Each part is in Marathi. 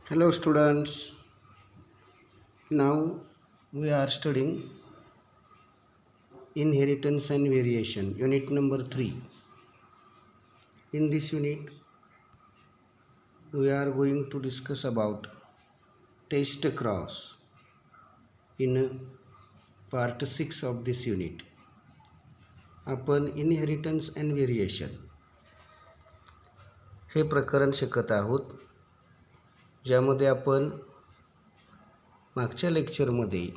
Hello students, now we are studying inheritance and variation, unit number 3. In this unit, we are going to discuss about test cross in part 6 of this unit. आपण इनहेरिटन्स अँड व्हेरिएशन हे प्रकरण शिकत आहोत, ज्यामध्ये आपण मागच्या लेक्चरमध्ये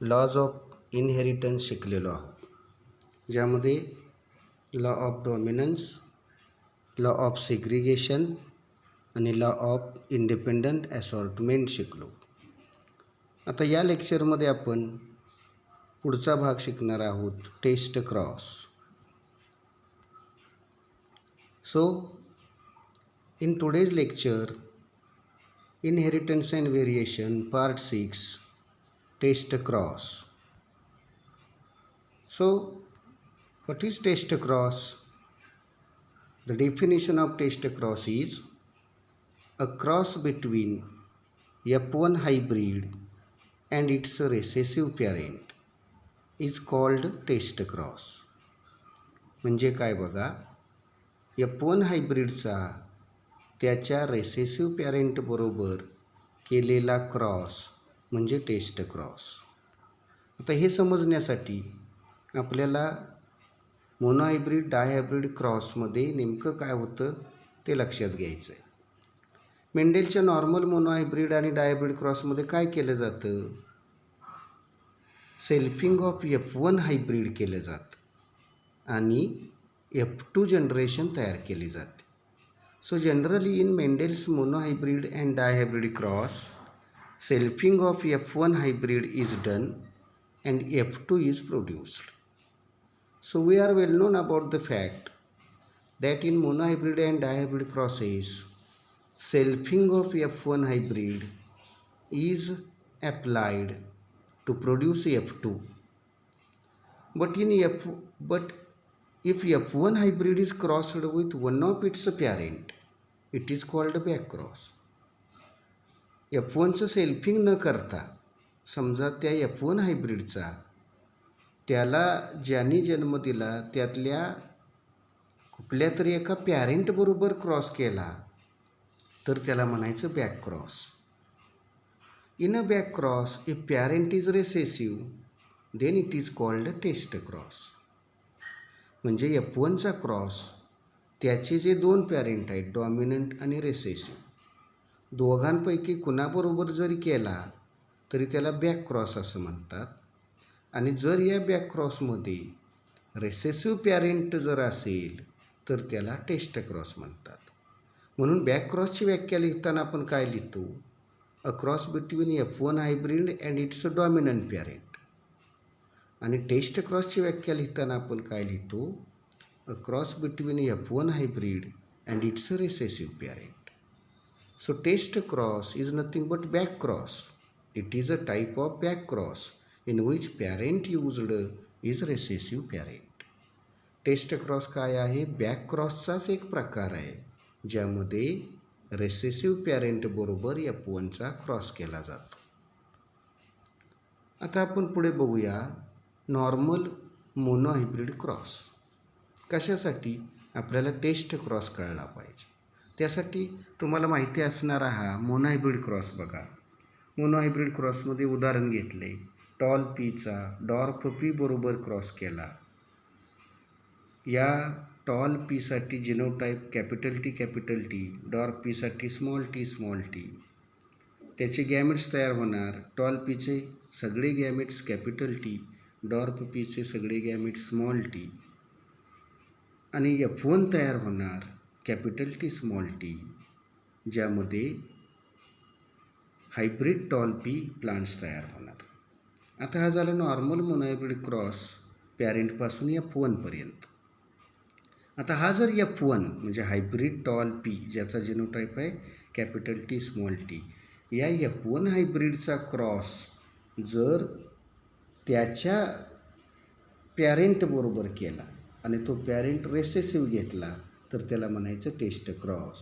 लॉज ऑफ इनहेरिटन्स शिकलेलो आहोत, ज्यामध्ये law of dominance, law of segregation आणि लॉ ऑफ इंडिपेंडंट असॉर्टमेंट शिकलो. आता या लेक्चरमध्ये आपण पुढचा भाग शिकणार आहोत, test cross. So in today's lecture, inheritance and variation part 6, test cross. So what is test cross? The definition of test cross is a cross between F1 hybrid and its recessive parent is called test cross. म्हणजे काय बघा, F1 हायब्रिडचा त्याच्या रेसेसिव्ह पॅरेंट बरोबर केलेला क्रॉस म्हणजे टेस्ट क्रॉस. आता हे समजण्यासाठी आपल्याला मोनोहायब्रिड डायहायब्रिड क्रॉसमध्ये नेमकं काय होतं ते लक्षात घ्यायचं आहे. मेंडेलच्या नॉर्मल मोनोहायब्रिड आणि डायहायब्रिड क्रॉसमध्ये काय केलं जातं? सेल्फिंग ऑफ F1 हायब्रिड केलं जातं आणि F2 जनरेशन तयार केली जाते. So generally in Mendel's monohybrid and dihybrid cross, selfing of F1 hybrid is done and F2 is produced. So we are well known about the fact that in monohybrid and dihybrid crosses, selfing of F1 hybrid is applied to produce F2. But if F1 hybrid is crossed with one of its parent, it is called back cross. F1चं सेल्फिंग न करता समजा त्या F1 हायब्रिडचा त्याला ज्याने जन्म दिला त्यातल्या कुठल्या तरी एका पॅरेंटबरोबर क्रॉस केला तर त्याला म्हणायचं back cross. In a back cross if parent is recessive then it is called test cross. म्हणजे F1चा क्रॉस त्याचे जे दोन पॅरेंट आहेत, डॉमिनंट आणि रेसेसिव्ह, दोघांपैकी कुणाबरोबर जरी केला तरी त्याला बॅक क्रॉस असं म्हणतात. आणि जर या बॅक क्रॉसमध्ये रेसेसिव्ह पॅरेंट जर असेल तर त्याला टेस्ट क्रॉस म्हणतात. म्हणून बॅक क्रॉसची व्याख्या लिहिताना आपण काय लिहितो? अ cross between F1 hybrid and it's dominant parent. आणि टेस्ट क्रॉसची व्याख्या लिहिताना आपण काय लिहितो? अ cross between F1 hybrid and it's recessive parent. So test cross is nothing but back cross. It is a type of back cross in which parent used is recessive parent. Test cross काय आहे? बॅक क्रॉसचाच एक प्रकार आहे, ज्यामध्ये रेसेसिव्ह पॅरेंट बरोबर F1चा क्रॉस केला जातो. आता आपण पुढे बघूया नॉर्मल मोनोहायब्रिड क्रॉस. कशासाठी? आपल्याला टेस्ट क्रॉस कळला पाहिजे. त्यासाठी तुम्हाला माहिती असणारा हा मोनोहायब्रिड क्रॉस बघा. मोनोहायब्रिड क्रॉसमध्ये उदाहरण घेतले, टॉल पीचा डॉर्फ पी बरोबर क्रॉस केला. या टॉल पीसाठी जिनोटाईप कॅपिटल टी, डॉर्फ पीसाठी स्मॉल टी. त्याचे गॅमेट्स तयार होणार. टॉल पीचे सगळे गॅमेट्स कॅपिटल टी, डॉर्फ पीचे सगळे गॅमेट्स स्मॉल टी. आणि F1 तयार होणार कॅपिटल टी स्मॉल टी, ज्यामध्ये हायब्रिड टॉल पी प्लांट्स तयार होणार. आता हा झाला नॉर्मल मोनोहायब्रिड क्रॉस पॅरेंटपासून F1पर्यंत. आता हा जर F1 म्हणजे हायब्रिड टॉल पी, ज्याचा जिनोटाईप आहे कॅपिटल टी स्मॉल टी, या F1 हायब्रिडचा क्रॉस जर त्याच्या पॅरेंटबरोबर केला आणि तो पॅरेंट रेसेसिव्ह घेतला तर त्याला म्हणायचं test cross.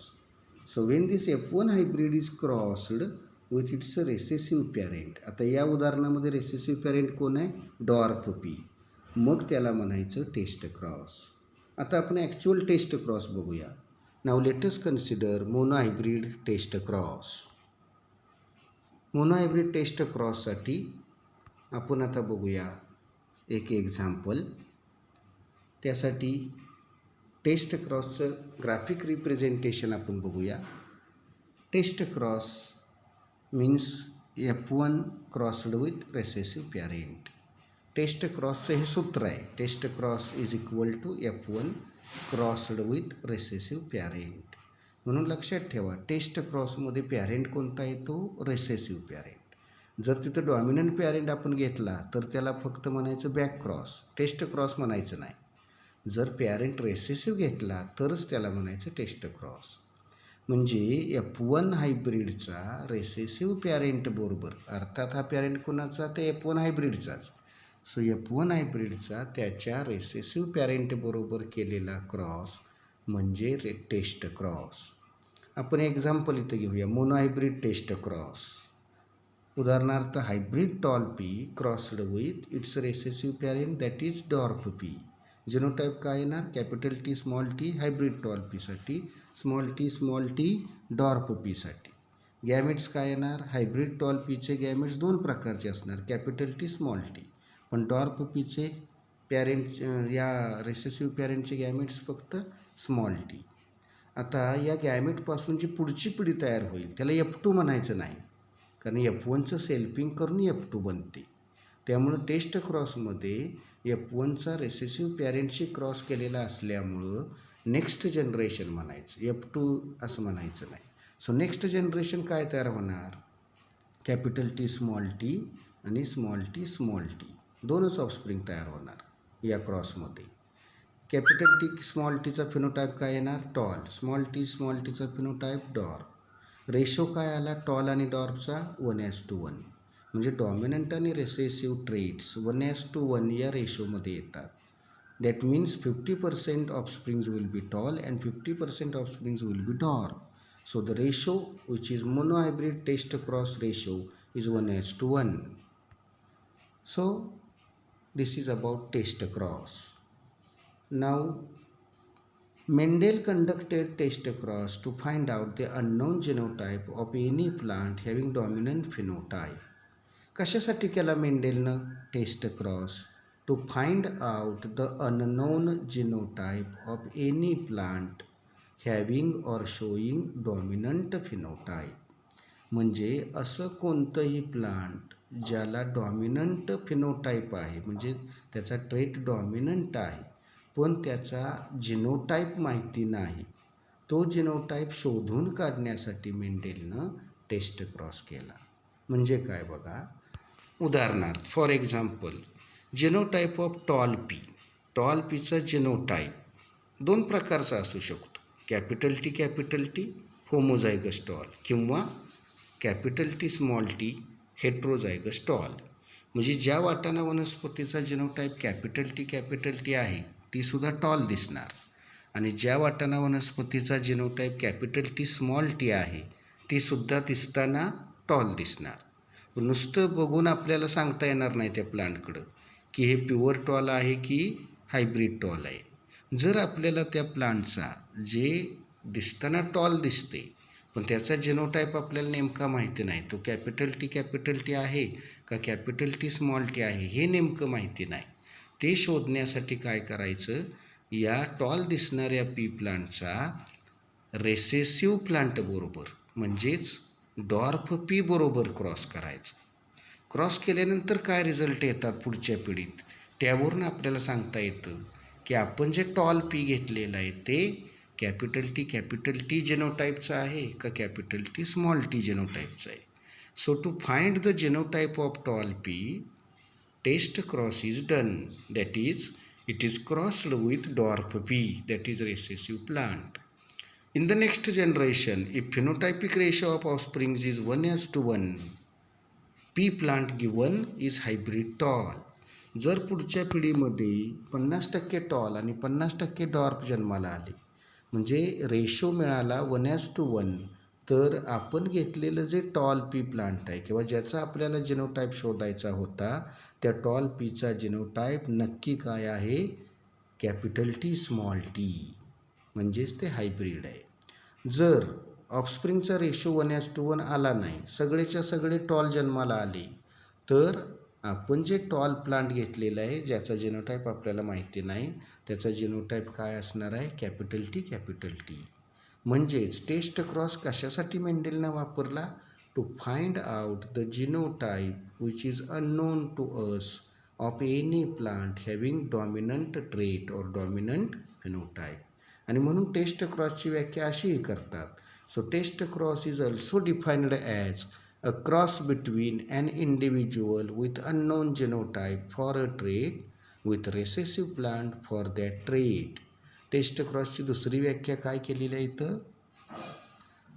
So when this F1 hybrid is crossed with its recessive parent, आता या उदाहरणामध्ये रेसेसिव्ह पॅरेंट कोण आहे? Dwarf P. मग त्याला म्हणायचं टेस्ट क्रॉस. आता आपण ॲक्च्युअल टेस्ट क्रॉस बघूया. Now let's consider monohybrid test cross. Monohybrid test क्रॉससाठी आपण आता बघूया एक एक्झाम्पल. त्यासाठी टेस्ट क्रॉसचं ग्राफिक रिप्रेझेंटेशन आपण बघूया. Test cross means F1 crossed with recessive parent. Test क्रॉसचं हे सूत्र आहे. Test cross is equal to F1 crossed with recessive parent. म्हणून लक्षात ठेवा, टेस्ट क्रॉसमध्ये पॅरेंट कोणता येतो? Recessive parent. जर तिथं डॉमिनंट पॅरेंट आपण घेतला तर त्याला फक्त म्हणायचं बॅक क्रॉस, टेस्ट क्रॉस म्हणायचं नाही. जर पॅरेंट रेसेसिव्ह घेतला तरच त्याला म्हणायचं टेस्ट क्रॉस. म्हणजे F1 हायब्रिडचा रेसेसिव्ह पॅरेंट बरोबर, अर्थात हा पॅरेंट कोणाचा? ते F1 हायब्रिडचाच. सो F1 हायब्रिडचा त्याच्या रेसेसिव्ह पॅरेंट बरोबर केलेला क्रॉस म्हणजे टेस्ट क्रॉस. आपण एक्झाम्पल इथं घेऊया. Monohybrid test cross. उदाहरणार्थ hybrid tall pea crossed with its recessive parent that is dwarf pea. Genotype काय येणार? Capital T small T hybrid tall पीसाठी, स्मॉल टी डॉर्फ पीसाठी. गॅमेट्स काय येणार? हायब्रिड टॉल पीचे गॅमेट्स दोन प्रकारचे असणार, कॅपिटल टी स्मॉल टी. पण डॉर्फ पीचे पॅरेंट, या रेसेसिव्ह पॅरेंटचे गॅमेट्स फक्त स्मॉल टी. आता या गॅमेटपासून जी पुढची पिढी तयार होईल त्याला F2 म्हणायचं नाही, कारण F1चं सेल्फिंग करून F2 बनते. त्यामुळं टेस्ट क्रॉसमध्ये F1चा रेसेसिव्ह पॅरेंटशी क्रॉस केलेला असल्यामुळं नेक्स्ट जनरेशन म्हणायचं, F2 असं म्हणायचं नाही. सो नेक्स्ट जनरेशन काय तयार होणार? कॅपिटल टी स्मॉल टी आणि स्मॉल टी दोनच ऑफस्प्रिंग तयार होणार या क्रॉसमध्ये. कॅपिटल टी स्मॉल टीचा फिनोटाईप काय येणार? टॉल. स्मॉल टीचा फिनोटाईप डॉर्फ. रेशो काय आला टॉल आणि डॉर्फचा? 1:1. म्हणजे डॉमिनंट आणि रेसेसिव्ह ट्रेट्स 1:1 या रेशोमध्ये येतात. That means 50% offsprings will be tall and 50% offsprings will be dwarf. So the ratio which is monohybrid test cross ratio is 1:1. So this is about test cross. Now Mendel conducted test cross to find out the unknown genotype of any plant having dominant phenotype. कशासाठी केला मेंडेलनं test cross? To find out the unknown genotype of any plant having or showing dominant phenotype. म्हणजे असं कोणतंही प्लांट ज्याला डॉमिनंट फिनोटाईप आहे, म्हणजे त्याचा ट्रेट डॉमिनंट आहे पण त्याचा जिनोटाईप माहिती नाही, तो जिनोटाईप शोधून काढण्यासाठी मेंडेलनं टेस्ट क्रॉस केला. म्हणजे काय बघा, उदाहरणार्थ for example genotype of tall पीचा जिनोटाईप दोन प्रकारचा असू शकतो. कॅपिटल टी होमोझायगस टॉल किंवा capital T small T heterozygous tall. म्हणजे ज्या वाटाणा वनस्पतीचा जिनोटाईप कॅपिटल टी आहे तीसुद्धा टॉल दिसणार, आणि ज्या वाटाणा वनस्पतीचा जिनोटाईप कॅपिटल टी स्मॉल टी आहे तीसुद्धा दिसताना टॉल दिसणार. नुसतं बघून आपल्याला सांगता येणार नाही त्या प्लांटकडं की हे प्युअर टॉल आहे की हायब्रिड टॉल आहे. जर आपल्याला त्या प्लांटचा जे दिसताना टॉल दिसते पण त्याचा जिनोटाईप आपल्याला नेमका माहिती नाही, तो कॅपिटल टी आहे का कॅपिटल टी स्मॉल टी आहे हे नेमकं माहिती नाही, ते शोधण्यासाठी काय करायचं, या टॉल दिसणाऱ्या पी प्लांटचा रेसेसिव्ह प्लांट बरोबर म्हणजेच डॉर्फ पी बरोबर क्रॉस करायचं. क्रॉस केल्यानंतर काय रिझल्ट येतात पुढच्या पिढीत त्यावरून आपल्याला सांगता येतं की आपण जे टॉल पी घेतलेलं आहे ते कॅपिटल टी जिनोटाईपचं आहे का कॅपिटल टी स्मॉल टी जिनोटाईपचं आहे. So to find the genotype of tall pea test cross is done, that is it is crossed with dwarf pea that is recessive plant. In the next generation, if phenotypic ratio of offsprings is 1:1, P plant given is hybrid tall. जर पुढच्या पिढीमध्ये 50% टॉल आणि 50% डॉर्फ जन्माला आले, म्हणजे रेशो मिळाला 1:1. तर आपण घेतलेलं जे टॉल पी प्लांट आहे किंवा ज्याचा आपल्याला जिनोटाईप शोधायचा होता, त्या टॉल पीचा जिनोटाईप नक्की काय आहे? कॅपिटल टी स्मॉल टी, म्हणजेच ते हायब्रीड आहे. जर ऑफस्प्रिंगचा रेशो 1:1 आला नाही, सगळेच्या सगळे टॉल जन्माला आले, तर आपण जे टॉल प्लांट घेतलेलं आहे ज्याचा जिनोटाईप आपल्याला माहिती नाही, त्याचा जिनोटाईप काय असणार आहे? Capital T. म्हणजेच टेस्ट क्रॉस कशासाठी मेंडेलनं वापरला? To find out the genotype which is unknown to us of any plant having dominant trait और डॉमिनंट फिनोटाईप. आणि म्हणून टेस्ट क्रॉसची व्याख्या अशीही करतात. So test cross is also defined as a cross between an individual with unknown genotype for a trait with recessive plant for that trait. Test क्रॉसची दुसरी व्याख्या काय केलेली आहे इथं?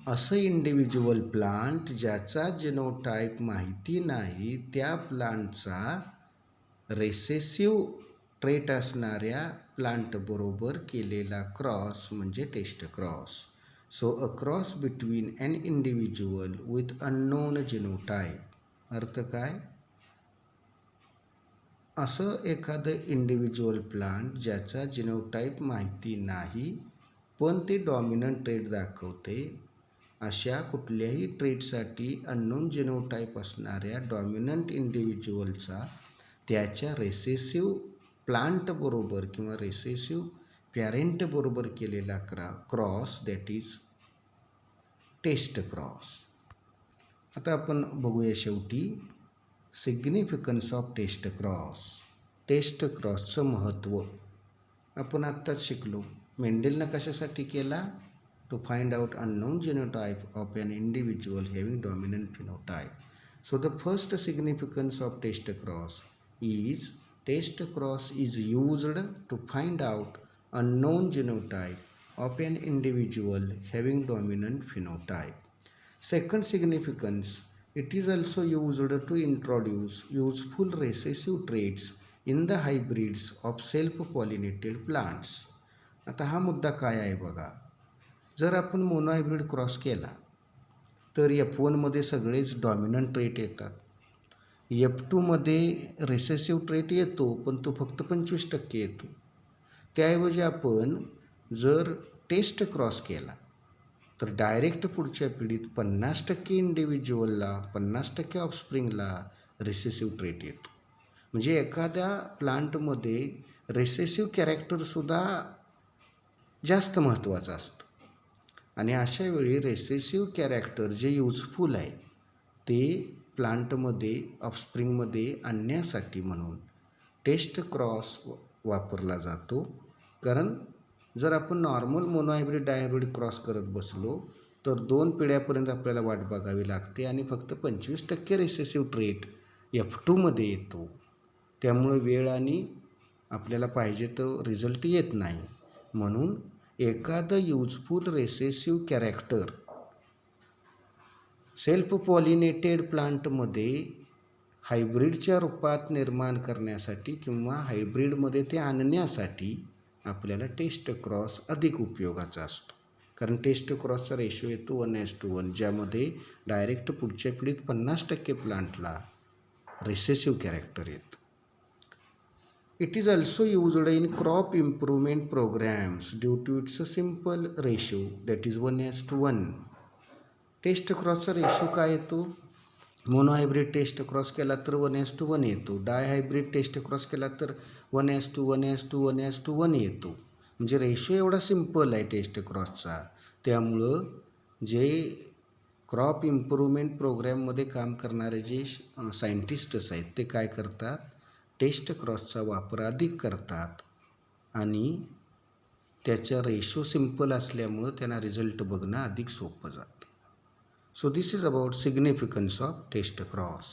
असं इंडिव्हिज्युअल प्लांट ज्याचा जिनोटाईप माहिती नाही, त्या प्लांटचा रेसेसिव्ह ट्रेट असणाऱ्या प्लांटबरोबर केलेला क्रॉस म्हणजे test cross. So a cross between an individual with unknown genotype. अर्थ काय? असं एखादं इंडिव्हिज्युअल प्लांट ज्याचा जिनोटाईप माहिती नाही पण ते डॉमिनंट ट्रेट दाखवते, अशा कुठल्याही ट्रेटसाठी अननोन जिनोटाईप असणाऱ्या डॉमिनंट इंडिव्हिज्युअलचा त्याच्या रेसेसिव्ह प्लांटबरोबर किंवा रेसेसिव्ह पॅरेंटबरोबर केलेला cross, that is test cross. आता आपण बघूया शेवटी significance of test cross. Test क्रॉसचं महत्त्व आपण आत्ताच शिकलो. मेंडेलनं कशासाठी केला? To find out unknown genotype of an individual having dominant phenotype. So the first significance of test cross is test cross is used to find out unknown genotype of an individual having dominant phenotype. Second significance, it is also used to introduce useful recessive traits in the hybrids of self-pollinated plants. आता हा मुद्दा काय आहे बघा. जर आपण मोनोहायब्रिड क्रॉस केला तर F1मध्ये सगळेच डॉमिनंट ट्रेट येतात, F2मध्ये रिसेसिव्ह ट्रेट येतो पण तो फक्त 25% येतो. त्याऐवजी आपण जर टेस्ट क्रॉस केला तर डायरेक्ट पुढच्या पिढीत 50% इंडिव्हिज्युअलला 50% ऑफस्प्रिंगला रिसेसिव्ह ट्रेट येतो. म्हणजे एखाद्या प्लांटमध्ये रिसेसिव्ह कॅरेक्टरसुद्धा जास्त महत्त्वाचं असतं. आणि अशा वेळी रेसेसिव्ह कॅरेक्टर जे युजफुल आहे ते प्लांटमध्ये ऑफस्प्रिंगमध्ये आणण्यासाठी म्हणून टेस्ट क्रॉस वापरला जातो. कारण जर आपण नॉर्मल मोनोहायब्रिड डायहायब्रिड क्रॉस करत बसलो तर 2 पिढ्यापर्यंत आपल्याला वाट बघावी लागते आणि फक्त 25% रिसेसिव्ह ट्रेट F2मध्ये येतो. त्यामुळे वेळ आणि आपल्याला पाहिजे तो रिझल्ट येत नाही. म्हणून एखादं useful recessive character self pollinated प्लांटमध्ये हायब्रिडच्या रूपात निर्माण करण्यासाठी किंवा हायब्रिडमध्ये ते आणण्यासाठी आपल्याला टेस्ट क्रॉस अधिक उपयोगाचा असतो. कारण टेस्ट क्रॉसचा रेशो येतो 1:1, ज्यामध्ये डायरेक्ट पुढच्या पिढीत 50% प्लांटला रिसेसिव्ह कॅरेक्टर येतं. It is also used in crop improvement programmes due to its simple ratio that is 1:1. Test क्रॉसचा रेशो काय येतो? मोनोहायब्रिड टेस्ट क्रॉस केला तर 1:1 येतो. डायहायब्रिड टेस्ट क्रॉस केला तर 1:1 येतो. म्हणजे रेशो एवढा सिम्पल आहे टेस्ट क्रॉसचा. त्यामुळं जे क्रॉप इम्प्रूव्हमेंट प्रोग्रॅममध्ये काम करणारे जे सायंटिस्ट्स आहेत ते काय करतात? टेस्ट क्रॉसचा वापर अधिक करतात आणि त्याचा रेशो सिम्पल असल्यामुळं त्यांना रिझल्ट बघणं अधिक सोपं जातं. So this is about significance of test cross.